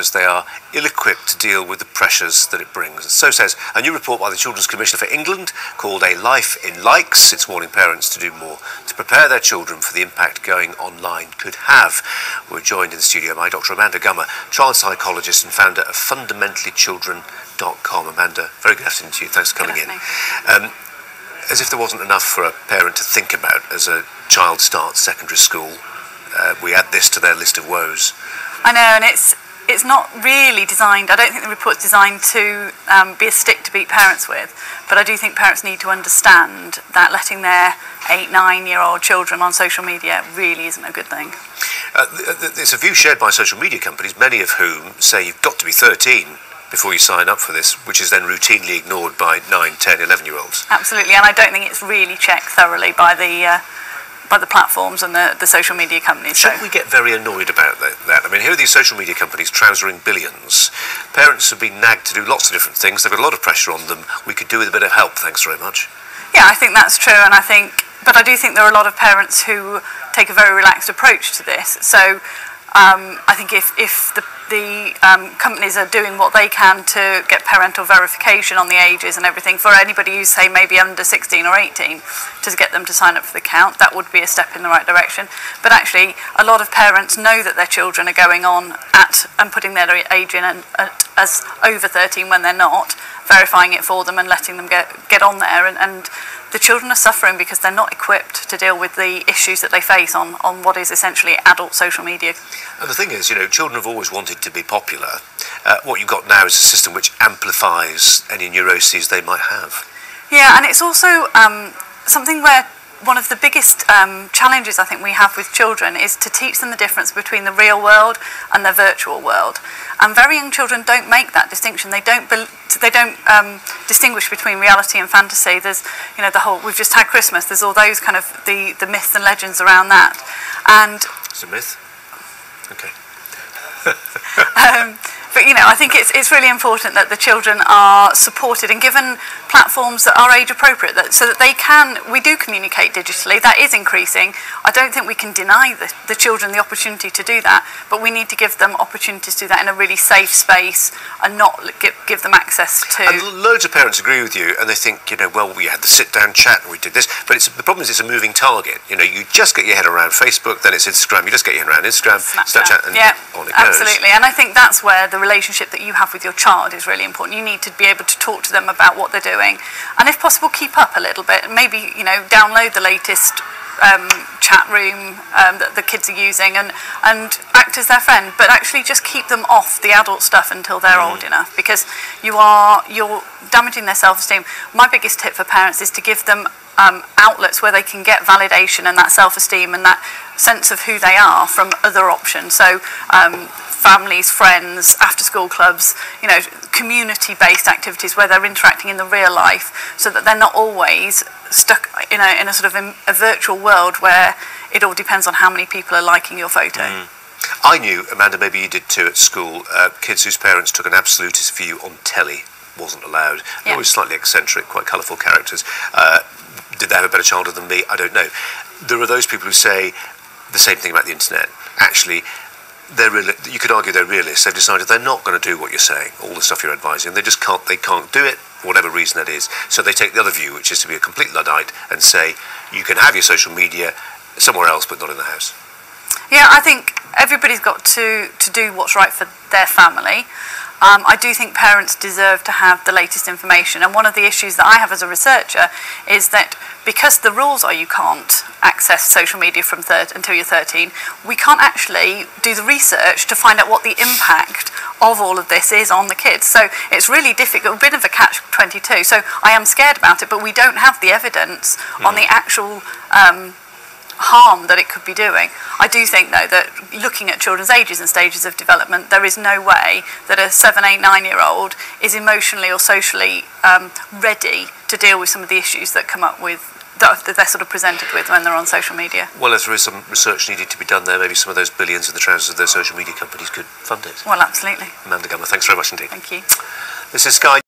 because they are ill-equipped to deal with the pressures that it brings. So says a new report by the Children's Commissioner for England called A Life in Likes. It's warning parents to do more to prepare their children for the impact going online could have. We're joined in the studio by Dr. Amanda Gummer, child psychologist and founder of fundamentally.children.com. Amanda, very good afternoon to you. Thanks for coming in. As if there wasn't enough for a parent to think about as a child starts secondary school, we add this to their list of woes. I know, and it's not really designed, I don't think the report's designed to be a stick to beat parents with, but I do think parents need to understand that letting their 8-9-year-old children on social media really isn't a good thing. It's a view shared by social media companies, many of whom say you've got to be 13 before you sign up for this, which is then routinely ignored by 9, 10, 11-year-olds. Absolutely, and I don't think it's really checked thoroughly by the platforms and the social media companies. Shouldn't we get very annoyed about that? I mean, here are these social media companies trousering billions. Parents have been nagged to do lots of different things. They've got a lot of pressure on them. We could do with a bit of help, thanks very much. Yeah, I think that's true, and but I do think there are a lot of parents who take a very relaxed approach to this. So I think if the companies are doing what they can to get parental verification on the ages and everything for anybody who's, say, maybe under 16 or 18, to get them to sign up for the account, that would be a step in the right direction. But actually, a lot of parents know that their children are going on and putting their age in as over 13 when they're not, verifying it for them and letting them get on there. And the children are suffering because they're not equipped to deal with the issues that they face on what is essentially adult social media. And the thing is, children have always wanted to be popular. What you've got now is a system which amplifies any neuroses they might have. Yeah, and it's also something where one of the biggest challenges I think we have with children is to teach them the difference between the real world and the virtual world. And very young children don't make that distinction. They don't distinguish between reality and fantasy. There's, we've just had Christmas. There's all those kind of the myths and legends around that. And it's a myth. Okay. But I think it's really important that the children are supported and given platforms that are age appropriate, so that we do communicate digitally. That is increasing. I don't think we can deny the children the opportunity to do that, but we need to give them opportunities to do that in a really safe space and not give them access to. And loads of parents agree with you, and they think, well, we had the sit-down chat and we did this, but the problem is it's a moving target. You just get your head around Facebook, then it's Instagram. You just get your head around Instagram, Snapchat, and on it goes. Absolutely, and I think that's where the relationship that you have with your child is really important. You need to be able to talk to them about what they're doing, and if possible keep up a little bit. Maybe download the latest chat room that the kids are using and act as their friend, but actually just keep them off the adult stuff until they're old enough, because you're damaging their self-esteem. My biggest tip for parents is to give them outlets where they can get validation and that self-esteem and that sense of who they are from other options. So families, friends, after-school clubs, community-based activities where they're interacting in the real life, so that they're not always stuck in a sort of a virtual world where it all depends on how many people are liking your photo. I knew, Amanda, maybe you did too at school, kids whose parents took an absolutist view on telly. Wasn't allowed. They're always slightly eccentric, quite colourful characters. Did they have a better childhood than me? I don't know. There are those people who say the same thing about the internet. Actually, you could argue they're realists. They've decided they're not going to do what you're saying, all the stuff you're advising. They just can't. They can't do it, for whatever reason that is. So they take the other view, which is to be a complete Luddite, and say you can have your social media somewhere else, but not in the house. Yeah, I think everybody's got to do what's right for their family. I do think parents deserve to have the latest information, and one of the issues that I have as a researcher is that because the rules are you can't access social media from until you're 13, we can't actually do the research to find out what the impact of all of this is on the kids. So it's really difficult, a bit of a catch-22. So I am scared about it, but we don't have the evidence on the actual harm that it could be doing. I do think, though, that looking at children's ages and stages of development, there is no way that a 7, 8, 9-year-old is emotionally or socially ready to deal with some of the issues that come up with that they're sort of presented with when they're on social media. Well, if there is some research needed to be done there, maybe some of those billions in the trousers of their social media companies could fund it. Well, absolutely. Amanda Gummer, thanks very much indeed. Thank you. This is Sky.